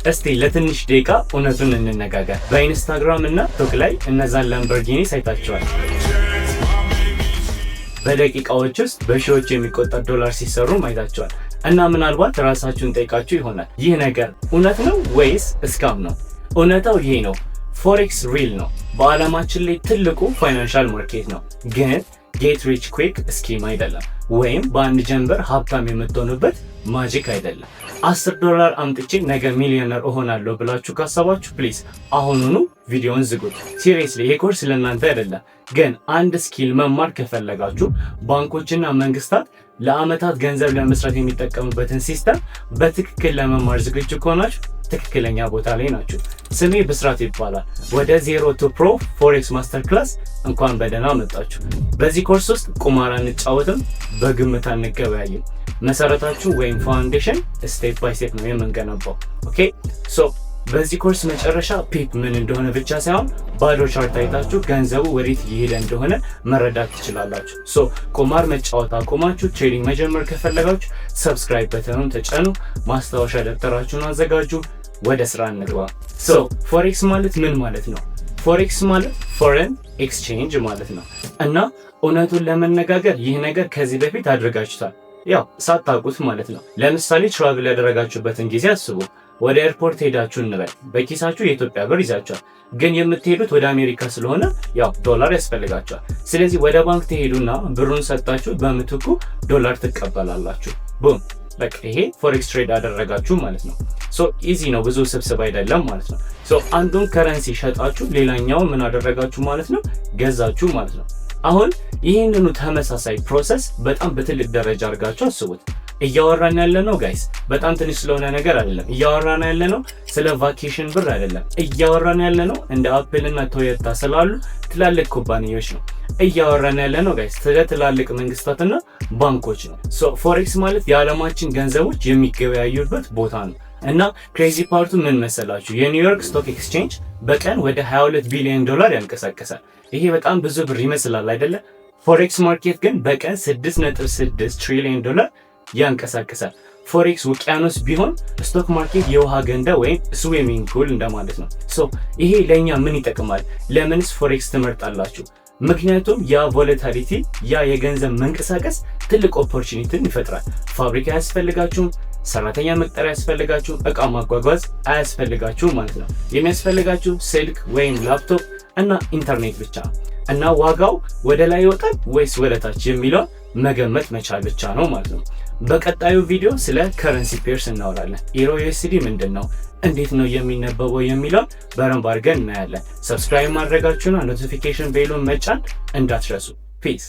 እስቲ ለትንሽ ደቂቃ እውነቱን እንነጋገር። በኢንስታግራም እና ቲክቶክ ላይ እነዛን ላምበርጊኒ ሳይታቸዋል። በደቂቃዎች ውስጥ በሺዎች የሚቆጠር ዶላር ሲሰሩ አይታቸዋል። እና ምናልባት ራሳችሁን ጠይቃችሁ ይሆናል ይህ ነገር እውነት ነው ወይስ እስካም ነው? እውነታው ይሄ ነው። ፎሬክስ ሪል ነው። በዓለማችን ላይ ትልቁ ፋይናንሻል ማርኬት ነው። ግን ጌት ሪች ኩዊክ ስኪም አይደለም፣ ወይም በአንድ ጀንበር ሀብታም የምትሆኑበት ማጂክ አይደለም። $10 አምጥቼ ነገ ሚሊዮነር እሆናለሁ ብላችሁ ካሰባችሁ ፕሊዝ አሁኑኑ ቪዲዮን ዝጉት። ሲሪየስሊ ይሄ ኮርስ ለእናንተ አይደለም። ግን አንድ ስኪል መማር ከፈለጋችሁ ባንኮችና መንግስታት ለአመታት ገንዘብ ለመስራት የሚጠቀሙበትን ሲስተም በትክክል ለመማር ዝግጁ ከሆናችሁ ትክክለኛ ቦታ ላይ ናችሁ። ስሜ ብስራት ይባላል። ወደ ዜሮ ቱ ፕሮ ፎሬክስ ማስተር ክላስ እንኳን በደህና መጣችሁ። በዚህ ኮርስ ውስጥ ቁማር አንጫወትም፣ በግምት አንገበያይም። መሰረታችሁ ወይም ፋውንዴሽን ስቴፕ ባይ ስቴፕ ነው የምንገነባው። ኦኬ ሶ በዚህ ኮርስ መጨረሻ ፒፕ ምን እንደሆነ ብቻ ሳይሆን ባዶ ቻርት አይታችሁ ገንዘቡ ወዴት እየሄደ እንደሆነ መረዳት ትችላላችሁ። ሶ ቁማር መጫወት አቁማችሁ ትሬዲንግ መጀመር ከፈለጋችሁ ሰብስክራይብ በተኑን ተጫኑ፣ ማስታወሻ ደብተራችሁን አዘጋጁ፣ ወደ ስራ እንግባ። ሶ ፎሬክስ ማለት ምን ማለት ነው? ፎሬክስ ማለት ፎሬን ኤክስቼንጅ ማለት ነው። እና እውነቱን ለመነጋገር ይህ ነገር ከዚህ በፊት አድርጋችሁታል፣ ያው ሳታውቁት ማለት ነው። ለምሳሌ ትራቭል ያደረጋችሁበትን ጊዜ አስቡ። ወደ ኤርፖርት ሄዳችሁ እንበል፣ በኪሳችሁ የኢትዮጵያ ብር ይዛችኋል፣ ግን የምትሄዱት ወደ አሜሪካ ስለሆነ ያው ዶላር ያስፈልጋችኋል። ስለዚህ ወደ ባንክ ትሄዱና ብሩን ሰጣችሁ በምትኩ ዶላር ትቀበላላችሁ። ቡም በቃ ይሄ ፎሬክስ ትሬድ አደረጋችሁ ማለት ነው። ሶ ኢዚ ነው፣ ብዙ ስብስብ አይደለም ማለት ነው። ሶ አንዱን ከረንሲ ሸጣችሁ ሌላኛው ምን አደረጋችሁ ማለት ነው? ገዛችሁ ማለት ነው። አሁን ይህንኑ ተመሳሳይ ፕሮሰስ በጣም በትልቅ ደረጃ አድርጋችሁ አስቡት። እያወራን ያለነው ጋይስ በጣም ትንሽ ስለሆነ ነገር አይደለም። እያወራን ያለነው ስለ ቫኬሽን ብር አይደለም። እያወራን ያለነው እንደ አፕል እና ቶዮታ ስላሉ ትላልቅ ኩባንያዎች ነው። እያወራን ያለነው ጋይስ ስለ ትላልቅ መንግስታትና ባንኮች ነው። ሶ ፎሬክስ ማለት የዓለማችን ገንዘቦች የሚገበያዩበት ቦታ ነው። እና ክሬዚ ፓርቱ ምን መሰላችሁ? የኒውዮርክ ስቶክ ኤክስቼንጅ በቀን ወደ 22 ቢሊዮን ዶላር ያንቀሳቀሳል። ይሄ በጣም ብዙ ብር ይመስላል አይደለ? ፎሬክስ ማርኬት ግን በቀን 6.6 ትሪሊዮን ዶላር ያንቀሳቀሳል። ፎሬክስ ውቅያኖስ ቢሆን ስቶክ ማርኬት የውሃ ገንዳ ወይም ስዊሚንግ ፑል እንደማለት ነው። ሶ ይሄ ለኛ ምን ይጠቅማል? ለምንስ ፎሬክስ ትመርጣላችሁ? ምክንያቱም ያ ቮለታሊቲ ያ የገንዘብ መንቀሳቀስ ትልቅ ኦፖርቹኒቲን ይፈጥራል። ፋብሪካ አያስፈልጋችሁም፣ ሰራተኛ መቅጠር አያስፈልጋችሁም፣ እቃ ማጓጓዝ አያስፈልጋችሁም ማለት ነው። የሚያስፈልጋችሁ ስልክ ወይም ላፕቶፕ እና ኢንተርኔት ብቻ እና ዋጋው ወደ ላይ ይወጣል ወይስ ወደ ታች የሚለውን መገመት መቻል ብቻ ነው ማለት ነው። በቀጣዩ ቪዲዮ ስለ ከረንሲ ፔርስ እናወራለን። ኢሮ ዩኤስዲ ምንድን ነው፣ እንዴት ነው የሚነበበው የሚለውን በደንብ አድርገን እናያለን። ሰብስክራይብ ማድረጋችሁና ኖቲፊኬሽን ቤሉን መጫን እንዳትረሱ። ፒስ